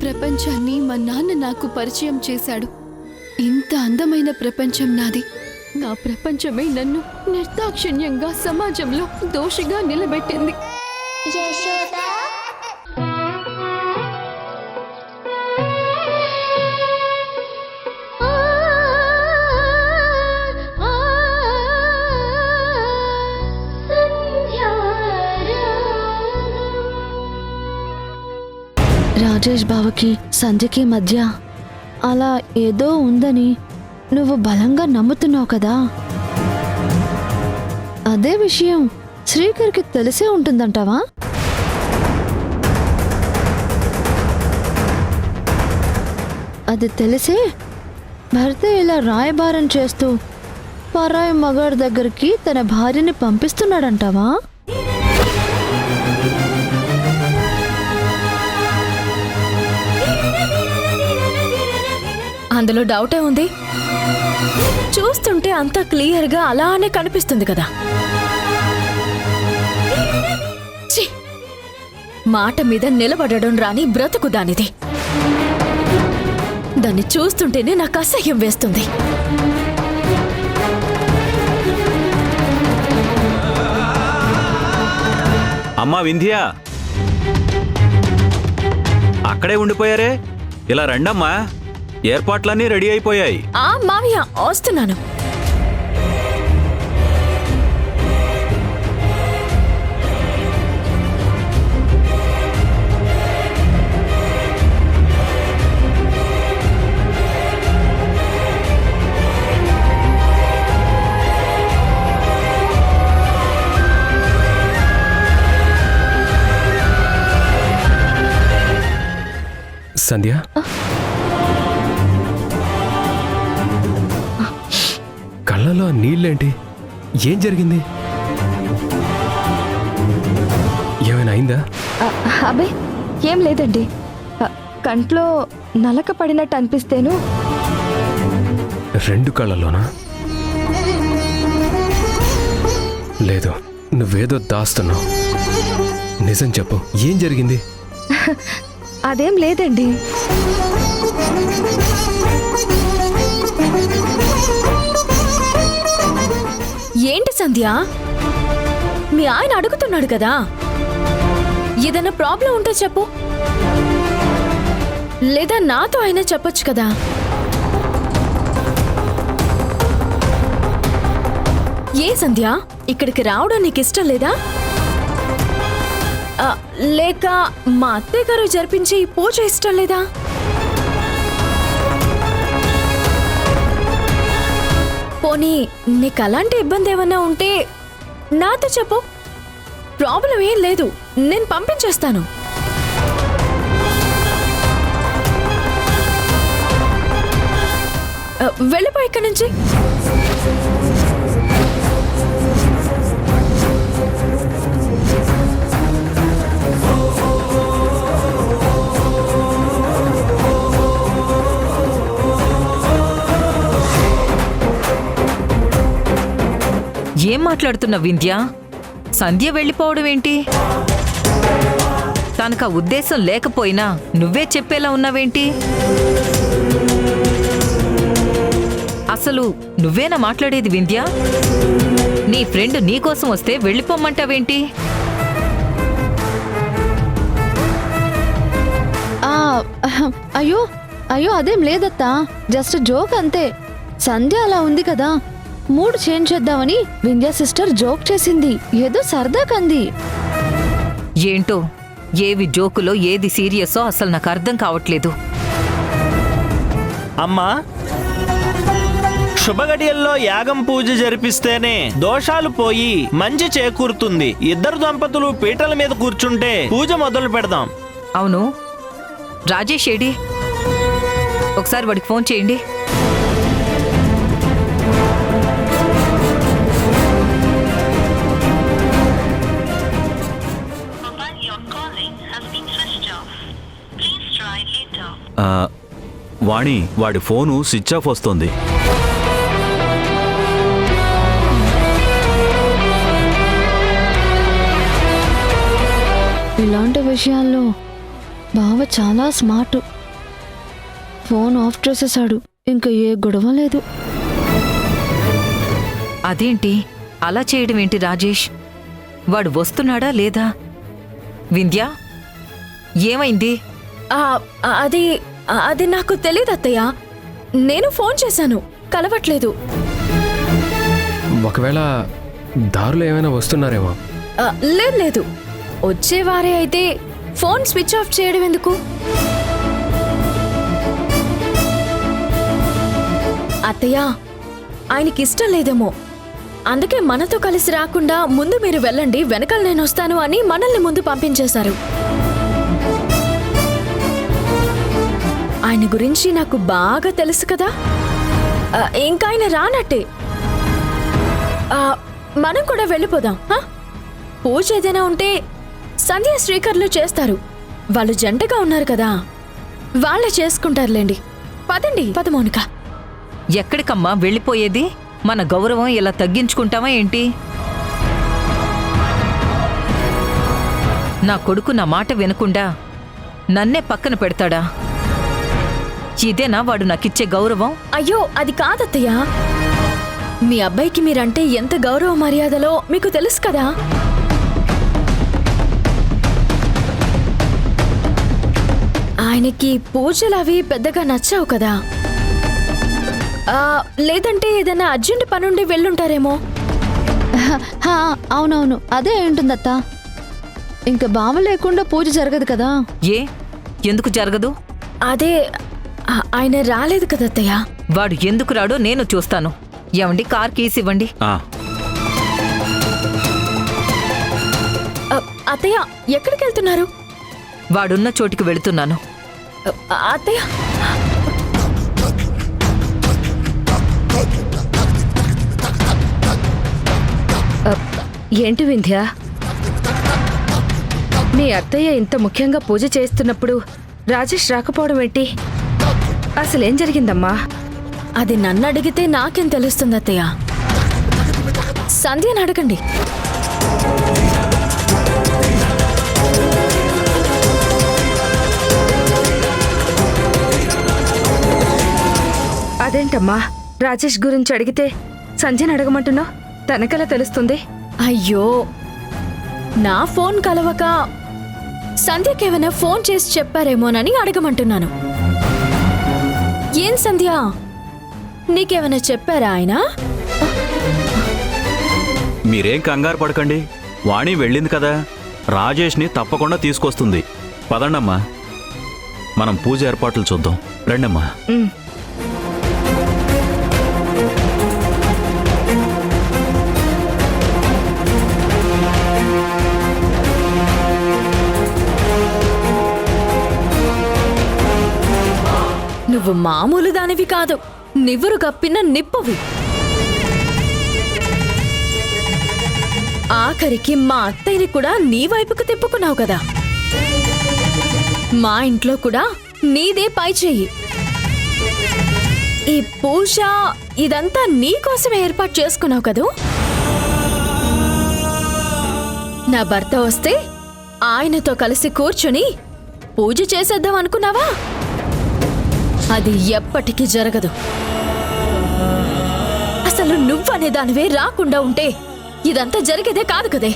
ప్రపంచాన్ని మా నాన్న నాకు పరిచయం చేశాడు. ఇంత అందమైన ప్రపంచం నాది. నా ప్రపంచమే నన్ను నిర్దాక్షిణ్యంగా సమాజంలో దోషిగా నిలబెట్టింది. రాజేష్ బావకి సంధ్యకి మధ్య అలా ఏదో ఉందని నువ్వు బలంగా నమ్ముతున్నావు కదా. అదే విషయం శ్రీకర్కి తెలిసే ఉంటుందంటావా? అది తెలిసే భర్త ఇలా రాయబారం చేస్తూ పరాయి మగాడి దగ్గరికి తన భార్యని పంపిస్తున్నాడంటావా? అందులో డౌటే ఉంది. చూస్తుంటే అంతా క్లియర్గా అలానే కనిపిస్తుంది కదా. ఛీ! మాట మీద నిలబడడం రాని బ్రతుకు దానిది. దాన్ని చూస్తుంటేనే నాకు అసహ్యం వేస్తుంది. అమ్మా వింధ్య, అక్కడే ఉండిపోయారే, ఇలా రండమ్మా, ఏర్పాట్లన్నీ రెడీ అయిపోయాయి. మావయ్య వస్తున్నాను. సంధ్య, కళ్ళలో నీళ్ళేంటి? ఏం జరిగింది? ఏమైనా అయిందా? అబే ఏం లేదండి. కంట్లో నలక పడినట్టు అనిపిస్తేను. రెండు కళ్ళలోనా? లేదు, నువ్వేదో దాస్తున్నావు. నిజం చెప్పు, ఏం జరిగింది? అదేం లేదండి. ఏంటి సంధ్య, మీ ఆయన అడుగుతున్నాడు కదా, ఏదైనా ప్రాబ్లం ఉంటే చెప్పు, లేదా నాతో అయినా చెప్పొచ్చు కదా. ఏ సంధ్య, ఇక్కడికి రావడం నీకు ఇష్టం లేదా? లేక మా అత్తయ్య గారు జరిపించి పూజ ఇష్టం లేదా? పోనీ నీకు అలాంటి ఇబ్బంది ఏమన్నా ఉంటే నాతో చెప్పు, ప్రాబ్లం ఏం లేదు, నేను పంపించేస్తాను. వెళ్ళిపో ఇక్కడి నుంచి. ఏం మాట్లాడుతున్నా వింధ్య? సంధ్య వెళ్ళిపోవడం ఏంటి? తనకు ఆ ఉద్దేశం లేకపోయినా నువ్వే చెప్పేలా ఉన్నావేంటి? అసలు నువ్వేనా మాట్లాడేది వింధ్య? నీ ఫ్రెండ్ నీకోసం వస్తే వెళ్ళిపోమ్మంటావేంటి? అయ్యో అయ్యో అదేం లేదత్తా, జస్ట్ జోక్ అంతే. సంధ్య అలా ఉంది కదా, మూడ్ చేంజ్ చేద్దామని వింధ్య సిస్టర్ జోక్ చేసింది, ఏదో సరదా కంది. ఏంటో, ఏవి జోకులో ఏది సీరియసో అసలు నాకు అర్థం కావట్లేదు. అమ్మా, శుభగడియల్లో యాగం పూజ జరిపిస్తేనే దోషాలు పోయి మంచి చేకూరుతుంది. ఇద్దరు దంపతులు పీటల మీద కూర్చుంటే పూజ మొదలు పెడదాం. అవును, రాజేష్ ఏడి? ఒకసారి వాడికి ఫోన్ చేయండి. వాణి, వాడి ఫోను స్విచ్ ఆఫ్ వస్తుంది. ఇలాంటి విషయాల్లో బావ చాలా స్మార్ట్. ఫోన్ ఆఫ్ చేసేసాడు. ఇంకా ఏ గొడవ లేదు. అదేంటి అలా చేయడం ఏంటి రాజేష్? వాడు వస్తున్నాడా లేదా? వింధ్య, ఏమైంది? ఆ, అది అది నాకు తెలియదు అత్తయ్య. నేను ఫోన్ చేశాను, కలవట్లేదు. ఒకవేళ దారిలో ఏమైనా వస్తున్నారేమో. లేదు లేదు, వచ్చేవారే అయితే ఫోన్ స్విచ్ ఆఫ్ చేయడం ఎందుకు? అత్తయ్య, ఆయనకి ఇష్టం లేదేమో, అందుకే మనతో కలిసి రాకుండా ముందు మీరు వెళ్ళండి, వెనకాల నేను వస్తాను అని మనల్ని ముందు పంపించేశారు. ఆయన గురించి నాకు బాగా తెలుసు కదా. ఇంకా ఆయన రానట్టే. మనం కూడా వెళ్ళిపోదాం. పూజ ఏదైనా ఉంటే సంధ్య శ్రీకర్లు చేస్తారు. వాళ్ళు జంటగా ఉన్నారు కదా, వాళ్ళే చేసుకుంటారులేండి. పదండి, పద మౌనిక. ఎక్కడికమ్మా వెళ్ళిపోయేది? మన గౌరవం ఇలా తగ్గించుకుంటామా ఏంటి? నా కొడుకు నా మాట వినకుండా నన్నే పక్కన పెడతాడా? ఇదేనా వాడు నాకిచ్చే గౌరవం? అయ్యో, అది కాదత్తయ్య. మీ అబ్బాయికి మీరంటే ఎంత గౌరవ మర్యాదలో మీకు తెలుసు కదా. ఆయనకి పూజలు అవి పెద్దగా నచ్చావు కదా. లేదంటే ఏదైనా అర్జెంట్ పనుండి వెళ్ళుంటారేమో. హా, అవునవును, అదే ఉంటుందత్త. ఇంకా బావ లేకుండా పూజ జరగదు కదా. ఏ ఎందుకు జరగదు? అదే ఆయన రాలేదు కదా అత్తయ్య. వాడు ఎందుకు రాడో నేను చూస్తాను. ఏమండి, కార్ కీస్ ఇవ్వండి. అత్తయ్య, ఎక్కడికి వెళ్తున్నారు? వాడున్న చోటికి వెళుతున్నాను. అత్తయ్య, ఏంటి వింధ్య, మీ అత్తయ్య ఇంత ముఖ్యంగా పూజ చేస్తున్నప్పుడు రాజేష్ రాకపోవడం ఏంటి? అసలేం జరిగిందమ్మా? అది నన్ను అడిగితే నాకేం తెలుస్తుంది అత్తయ్య. సంధ్యని అడగండి. అదేంటమ్మా, రాజేష్ గురించి అడిగితే సంధ్యని అడగమంటున్నావు? తనకెలా తెలుస్తుంది? అయ్యో, నా ఫోన్ కలవక సంధ్యకేమైనా ఫోన్ చేసి చెప్పారేమోనని అడగమంటున్నాను. ఏం సంధ్య, నీకేమైనా చెప్పారా ఆయన? మీరేం కంగారు పడకండి. వాణి వెళ్ళింది కదా, రాజేష్ని తప్పకుండా తీసుకొస్తుంది. పదండమ్మా, మనం పూజ ఏర్పాట్లు చూద్దాం. రండమ్మా. నువ్వు మామూలు దానివి కాదు, నివ్వురు గప్పిన నిప్పువి. ఆఖరికి మా అత్తయ్యని కూడా నీ వైపుకు తిప్పుకున్నావు కదా. మా ఇంట్లో కూడా నీదే పై చెయ్యి. ఈ పూజ ఇదంతా నీకోసమే ఏర్పాటు చేసుకున్నావు కదూ. నా భర్త వస్తే ఆయనతో కలిసి కూర్చుని పూజ చేసేద్దాం అనుకున్నావా? అది ఎప్పటికీ జరగదు. అసలు నువ్వనే దానివే రాకుండా ఉంటే ఇదంతా జరిగేదే కాదు కదే.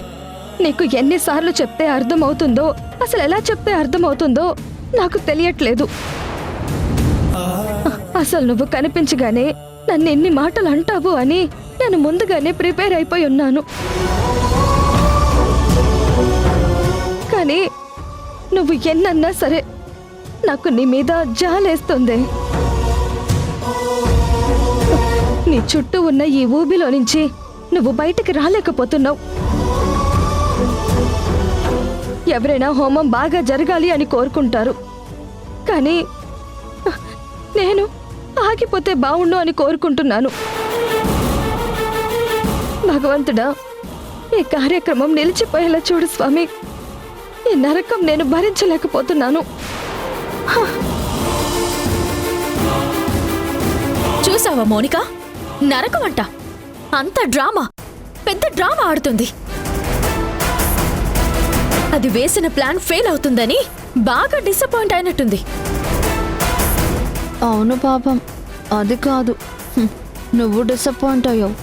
నీకు ఎన్నిసార్లు చెప్తే అర్థమవుతుందో, అసలు ఎలా చెప్తే అర్థమవుతుందో నాకు తెలియట్లేదు. అసలు నువ్వు కనిపించగానే నన్ను ఎన్ని మాటలు అంటావు అని నేను ముందుగానే ప్రిపేర్ అయిపోయి ఉన్నాను. కానీ నువ్వు ఎన్నన్నా సరే నాకు నీ మీద జాలేస్తుంది. నీ చుట్టూ ఉన్న ఈ ఊబిలో నుంచి నువ్వు బయటికి రాలేకపోతున్నావు. ఎవరైనా హోమం బాగా జరగాలి అని కోరుకుంటారు, కానీ నేను ఆగిపోతే బావుండు అని కోరుకుంటున్నాను. భగవంతుడా, ఈ కార్యక్రమం నిలిచిపోయేలా చూడు స్వామి. ఈ నరకం నేను భరించలేకపోతున్నాను. చూసావా మౌనిక, నరకమంట. అంత డ్రామా, పెద్ద డ్రామా ఆడుతుంది. అది వేసిన ప్లాన్ ఫెయిల్ అవుతుందని బాగా డిసప్పాయింట్ అయినట్టుంది. అవును పాపం, అది కాదు, నువ్వు డిసప్పాయింట్ అయ్యావు.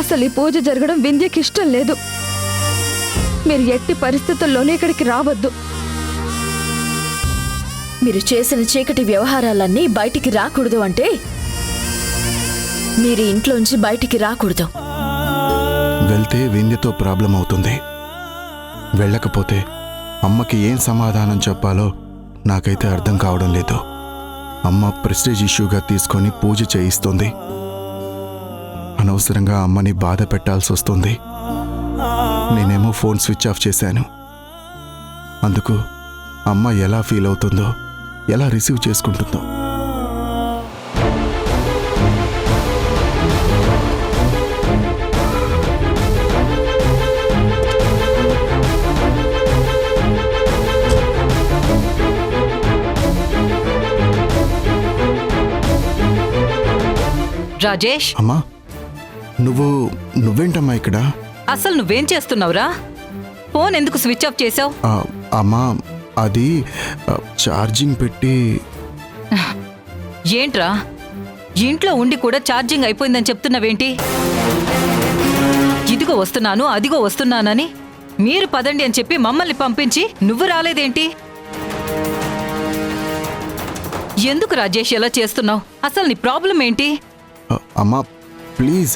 అసలు ఈ పూజ జరగడం వింధ్యకి ఇష్టం లేదు. మీరు ఎట్టి పరిస్థితుల్లోనే ఇక్కడికి రావద్దు. మీరు చేసిన చీకటి వ్యవహారాలన్నీ బయటికి రాకూడదు అంటే మీరు ఇంట్లోంచి బయటికి రాకూడదు. వెళ్తే వింధ్యతో ప్రాబ్లం అవుతుంది. వెళ్ళకపోతే అమ్మకి ఏం సమాధానం చెప్పాలో నాకైతే అర్థం కావడం లేదు. అమ్మ ప్రెస్టేజ్ ఇష్యూగా తీసుకొని పూజ చేయిస్తుంది. అనవసరంగా అమ్మని బాధ పెట్టాల్సి వస్తుంది. నేనేమో ఫోన్ స్విచ్ ఆఫ్ చేశాను. అందుకు అమ్మ ఎలా ఫీల్ అవుతుందో, ఎలా రిసీవ్ చేసుకుంటుందో. రాజేష్, అమ్మా, నువ్వేంటమ్మా ఇక్కడ? అసలు నువ్వేం చేస్తున్నావురా? ఫోన్ ఎందుకు స్విచ్ ఆఫ్ చేసావు? అమ్మా, అది ఛార్జింగ్ పెట్టి. ఏంట్రా, ఇంట్లో ఉండి కూడా ఛార్జింగ్ అయిపోయిందని చెప్తున్నావేంటి? ఇదిగో వస్తున్నాను, అదిగో వస్తున్నానని మీరు పదండి అని చెప్పి మమ్మల్ని పంపించి నువ్వు రాలేదేంటి? ఎందుకు రాజేష్ ఎలా చేస్తున్నావు? అసలు నీ ప్రాబ్లం ఏంటి? అమ్మా ప్లీజ్,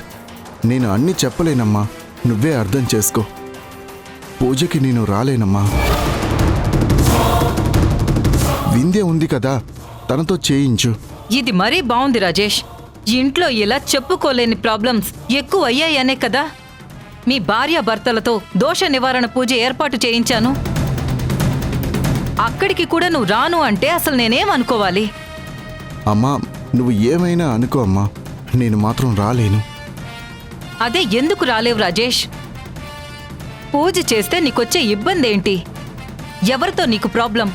నేను అన్నీ చెప్పలేనమ్మా, నువ్వే అర్థం చేసుకో. పూజకి నేను రాలేనమ్మా. వింధ్య ఉంది కదా, తనతో చేయించు. ఇది మరీ బాగుంది రాజేష్. ఇంట్లో ఇలా చెప్పుకోలేని ప్రాబ్లమ్స్ ఎక్కువ అయ్యాయనే కదా మీ భార్యాభర్తలతో దోష నివారణ పూజ ఏర్పాటు చేయించాను. అక్కడికి కూడా నువ్వు రాను అంటే అసలు నేనేమనుకోవాలి? అమ్మా, నువ్వు ఏమైనా అనుకో అమ్మా, నేను మాత్రం రాలేను. అదే ఎందుకు రాలేవు రాజేష్? పూజ చేస్తే నీకొచ్చే ఇబ్బంది ఏంటి? ఎవరితో నీకు ప్రాబ్లం?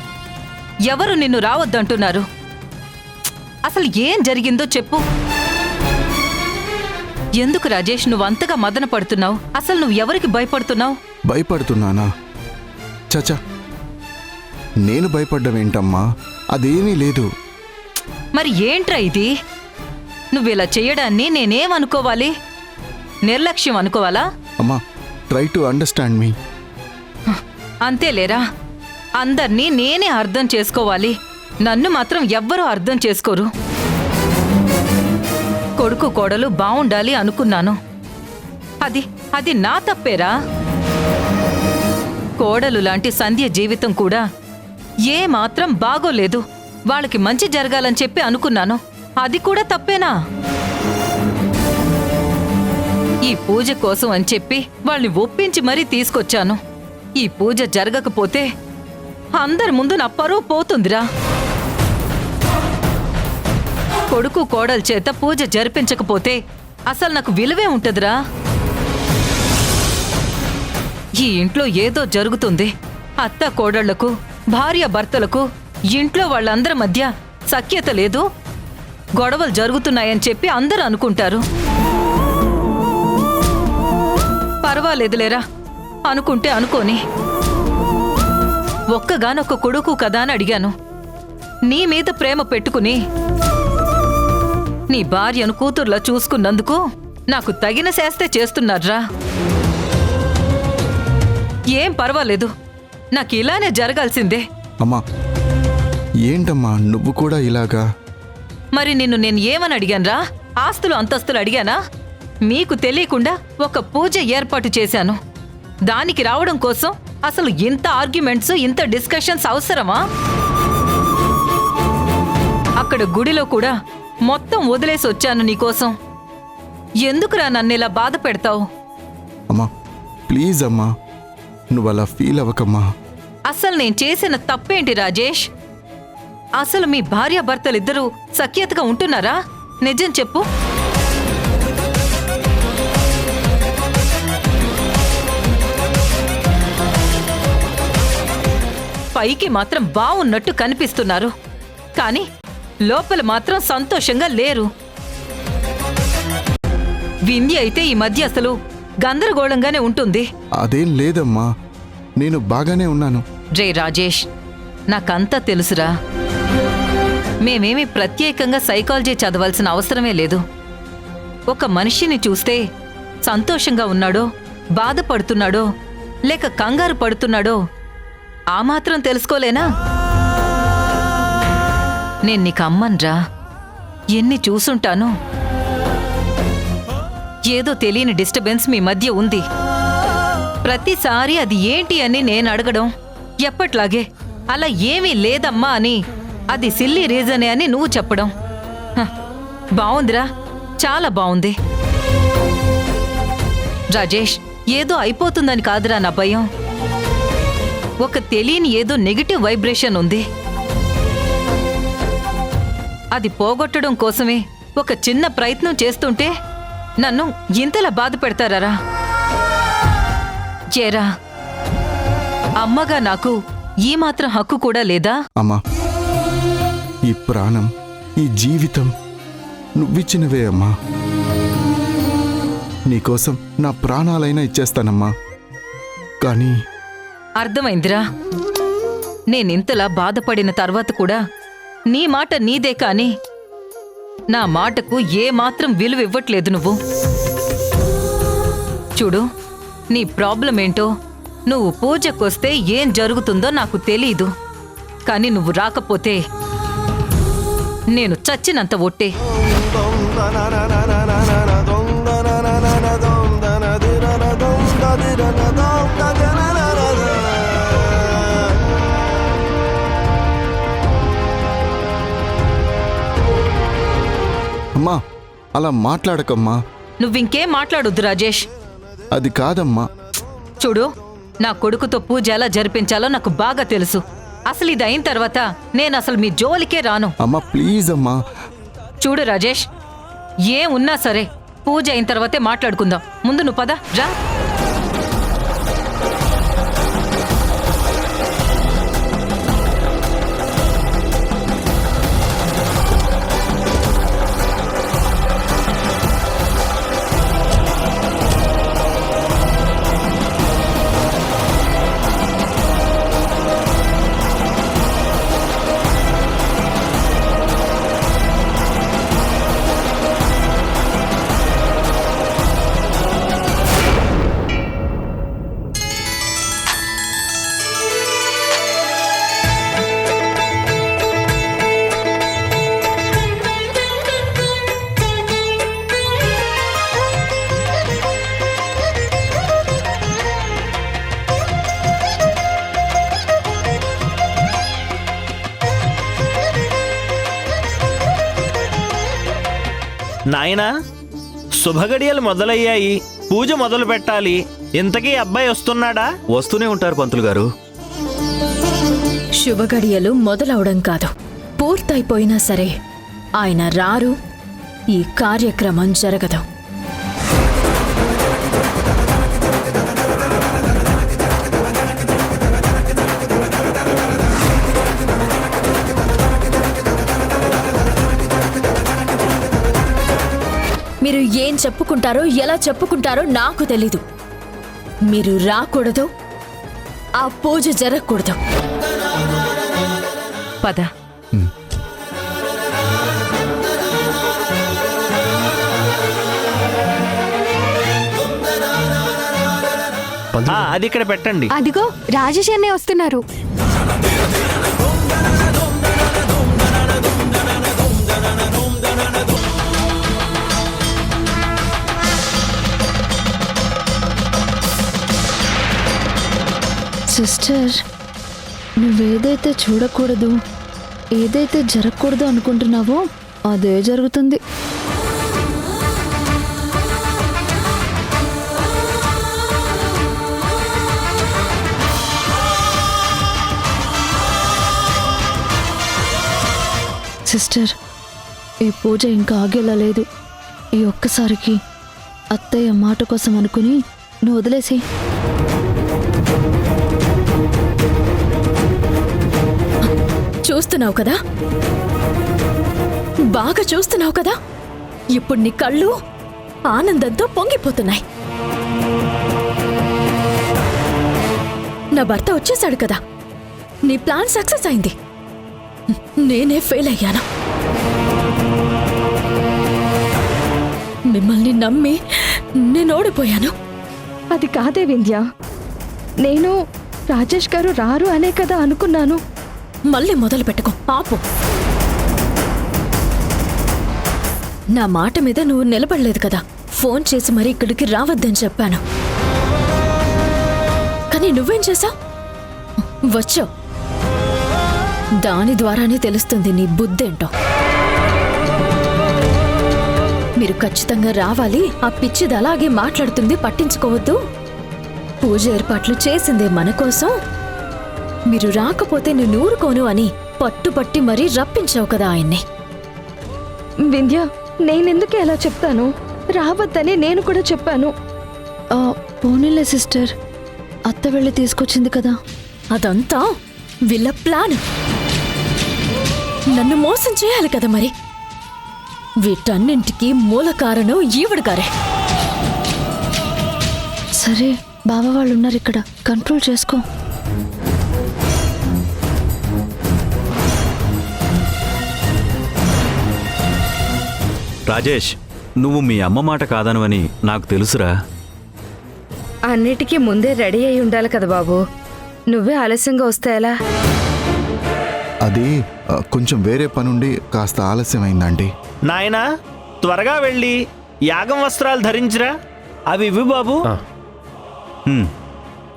ఎవరు నిన్ను రావద్దంటున్నారు? అసలు ఏం జరిగిందో చెప్పు. ఎందుకు రాజేష్ నువ్వు అంతగా మదన పడుతున్నావు? అసలు నువ్వు ఎవరికి భయపడుతున్నావు? భయపడుతున్నానా? చచా, నేను భయపడ్డం ఏంటమ్మా, అదేమీ లేదు. మరి ఏంట్రా ఇది? నువ్విలా చెయ్యడాన్ని నేనేమనుకోవాలి? నిర్లక్ష్యం అనుకోవాలా? అమ్మా, ట్రై టు అండర్స్టాండ్ మీ. అంతేలేరా, అందర్నీ నేనే అర్థం చేసుకోవాలి. నన్ను మాత్రం ఎవ్వరూ అర్థం చేసుకోరు. కొడుకు కోడలు బావుండాలి అనుకున్నాను. అది నా తప్పేరా? కోడలు లాంటి సంధ్య జీవితం కూడా ఏ మాత్రం బాగోలేదు. వాళ్ళకి మంచి జరగాలని చెప్పి అనుకున్నాను. అది కూడా తప్పేనా? ఈ పూజ కోసం అని చెప్పి వాళ్ళని ఒప్పించి మరీ తీసుకొచ్చాను. ఈ పూజ జరగకపోతే అందరి ముందు నా పరువు పోతుందిరా. కొడుకు కోడల చేత పూజ జరిపించకపోతే అసలు నాకు విలువే ఉంటదిరా. ఈ ఇంట్లో ఏదో జరుగుతుంది. అత్త కోడళ్లకు, భార్య భర్తలకు, ఇంట్లో వాళ్ళందరి మధ్య సఖ్యత లేదు, గొడవలు జరుగుతున్నాయని చెప్పి అందరూ అనుకుంటారు. పర్వాలేదులేరా, అనుకుంటే అనుకోని. ఒక్కగానొక్క కొడుకు కదా అని అడిగాను. నీ మీద ప్రేమ పెట్టుకుని నీ భార్యను కూతుర్లా చూసుకున్నందుకు నాకు తగిన శాస్తే చేస్తున్నారా. ఏం పర్వాలేదు, నాకు ఇలానే జరగాల్సిందే. అమ్మా, ఏంటమ్మా నువ్వు కూడా ఇలాగా? మరి నిన్ను నేను ఏమని అడిగానురా? ఆస్తులు అంతస్తులు అడిగానా? మీకు తెలియకుండా ఒక పూజ ఏర్పాటు చేశాను. దానికి రావడం కోసం అసలు ఇంత ఆర్గ్యుమెంట్స్, ఇంత డిస్కషన్స్ అవసరమా? అక్కడ గుడిలో కూడా మొత్తం వదిలేసి వచ్చాను నీకోసం. ఎందుకురా నన్నిలా బాధ పెడతావు? అమ్మా ప్లీజ్ అమ్మా, నువ్వు అలా ఫీల్ అవ్వకమ్మా. అసలు నేను చేసిన తప్పేంటి రాజేష్? అసలు మీ భార్యాభర్తలిద్దరూ సఖ్యతగా ఉంటున్నారా? నిజం చెప్పు. పైకి మాత్రం బావున్నట్టు కనిపిస్తున్నారు, కానీ లోపల మాత్రం సంతోషంగా లేరు. వింధ్య అయితే ఈ మధ్య అసలు గందరగోళంగానే ఉంటుంది. అదేం లేదమ్మా, నేను బాగానే ఉన్నాను. రే రాజేష్, నాకంతా తెలుసురా. మేమేమి ప్రత్యేకంగా సైకాలజీ చదవాల్సిన అవసరమే లేదు. ఒక మనిషిని చూస్తే సంతోషంగా ఉన్నాడో, బాధపడుతున్నాడో, లేక కంగారు పడుతున్నాడో ఆ మాత్రం తెలుసుకోలేనా? నేను నీకు అమ్మన్రా, ఎన్ని చూసుంటాను. ఏదో తెలియని డిస్టర్బెన్స్ మీ మధ్య ఉంది. ప్రతిసారి అది ఏంటి అని నేను అడగడం, ఎప్పట్లాగే అలా ఏమీ లేదమ్మా అని అది సిల్లీ రీజనే అని నువ్వు చెప్పడం. బావుందిరా, చాలా బావుంది. రాజేష్, ఏదో అయిపోతుందని కాదురా నా భయం. ఒక తెలియని ఏదో నెగటివ్ వైబ్రేషన్ ఉంది. అది పోగొట్టడం కోసమే ఒక చిన్న ప్రయత్నం చేస్తుంటే నన్ను ఇంతలా బాధ పెడతారా? చేరా, అమ్మగా నాకు ఈ మాత్రం హక్కు కూడా లేదా? అమ్మా, ఈ ప్రాణం, ఈ జీవితం నువ్విచ్చినవే అమ్మా. నీకోసం నా ప్రాణాలైనా ఇచ్చేస్తానమ్మా. కానీ అర్థమైందిరా. నేనింతలా బాధపడిన తర్వాత కూడా నీ మాట నీదే కాని నా మాటకు ఏ మాత్రం విలువ ఇవ్వట్లేదు నువ్వు. చూడు, నీ ప్రాబ్లం ఏంటో, నువ్వు పూజకొస్తే ఏం జరుగుతుందో నాకు తెలీదు. కానీ నువ్వు రాకపోతే నేను చచ్చినంత ఒట్టే. అమ్మా, అలా మాట్లాడకమ్మా. నువ్వింకేం మాట్లాడొద్దు రాజేష్. అది కాదమ్మా. చూడు, నా కొడుకుతో పూజ ఎలా జరిపించాలో నాకు బాగా తెలుసు. అసలు ఇది అయిన తర్వాత నేను అసలు మీ జోలికే రాను. అమ్మా ప్లీజ్ అమ్మా. చూడు రాజేష్, ఏం ఉన్నా సరే పూజ అయిన తర్వాతే మాట్లాడుకుందాం. ముందు నువ్వు పద రా. నాయనా, శుభగడియలు మొదలయ్యాయి, పూజ మొదలు పెట్టాలి. ఇంతకీ అబ్బాయి వస్తున్నాడా? వస్తూనే ఉంటారు పంతులు గారు. శుభగడియలు మొదలవడం కాదు, పూర్తయిపోయినా సరే ఆయన రారు, ఈ కార్యక్రమం జరగదు. మీరు ఏం చెప్పుకుంటారో, ఎలా చెప్పుకుంటారో నాకు తెలీదు. మీరు రాకూడదు, ఆ పూజ జరగకూడదు. పద. అది ఇక్కడ పెట్టండి. అదిగో రాజేష్ అన్నయ్య వస్తున్నారు. సిస్టర్, నువ్వేదైతే చూడకూడదు, ఏదైతే జరగకూడదు అనుకుంటున్నావో అదే జరుగుతుంది. సిస్టర్, ఈ పూజ ఇంకా ఆగేలా లేదు. ఈ ఒక్కసారికి అత్తయ్య మాట కోసం అనుకుని నువ్వు వదిలేసి. చూస్తున్నావు కదా, బాగా చూస్తున్నావు కదా. ఇప్పుడు నీ కళ్ళు ఆనందంతో పొంగిపోతున్నాయి. నా భర్త వచ్చేసాడు కదా, నీ ప్లాన్ సక్సెస్ అయింది. నేనే ఫెయిల్ అయ్యాను. మిమ్మల్ని నమ్మి నేను ఓడిపోయాను. అది కాదే వింధ్య, నేను రాజేష్ గారు రారు అనే కదా అనుకున్నాను. మళ్ళీ మొదలు పెట్టుకో, ఆపు. నా మాట మీద నువ్వు నిలబడలేదు కదా. ఫోన్ చేసి మరీ ఇక్కడికి రావద్దని చెప్పాను. కానీ నువ్వేం చేశావు? వచ్చావు. దాని ద్వారానే తెలుస్తుంది నీ బుద్ధేంటో. మీరు ఖచ్చితంగా రావాలి. ఆ పిచ్చిది అలాగే మాట్లాడుతుంది, పట్టించుకోవద్దు. పూజ ఏర్పాట్లు చేసిందే మన కోసం. మీరు రాకపోతే నేను ఊరుకోను అని పట్టుపట్టి మరీ రప్పించావు కదా ఆయన్ని. వింధ్య, నేనెందుకు అలా చెప్తాను? రావద్దని నేను కూడా చెప్పాను. పోనీలే సిస్టర్, అత్త వెళ్ళి తీసుకొచ్చింది కదా. అదంతా వీళ్ళ ప్లాన్. నన్ను మోసం చేయాలి కదా మరి. వీటన్నింటికి మూల కారణం ఈవిడ గారే. సరే, బావ వాళ్ళు ఉన్నారు ఇక్కడ, కంట్రోల్ చేసుకో. రాజేష్, నువ్వు మీ అమ్మ మాట కాదనువని నాకు తెలుసురా. అన్నిటికీ ముందే రెడీ అయి ఉండాలి కదా బాబు. నువ్వే ఆలస్యంగా వస్తే ఎలా? అది కొంచెం వేరే పనుండి కాస్త ఆలస్యమైందండి. నాయనా, త్వరగా వెళ్ళి యాగం వస్త్రాలు ధరించరా. అవి ఇవ్వు బాబు.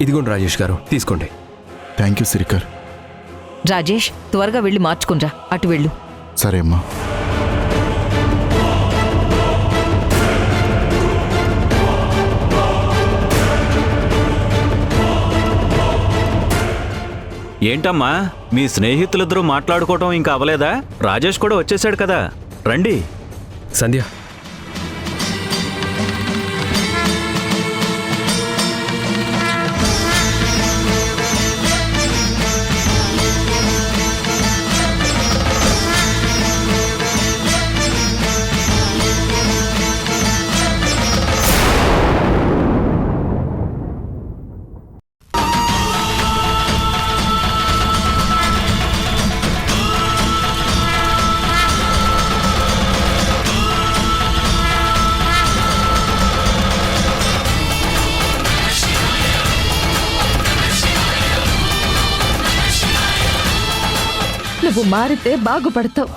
ఇదిగోండి రాజేష్ గారు, తీసుకోండి. Thank you Srikar. రాజేష్, త్వరగా వెళ్ళి మార్చుకునిరా. అటు వెళ్ళు. సరే అమ్మా. ఏంటమ్మా, మీ స్నేహితులిద్దరూ మాట్లాడుకోవటం ఇంకా అవలేదా? రాజేష్ కూడా వచ్చేసాడు కదా, రండి. సంధ్య, నువ్వు మారితే బాగుపడతావు.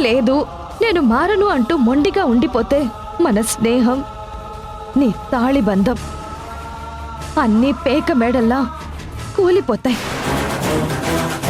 లేదు, నేను మారను అంటూ మొండిగా ఉండిపోతే మన స్నేహం, నీ తాళిబంధం అన్నీ పేక మేడల్లా కూలిపోతాయి.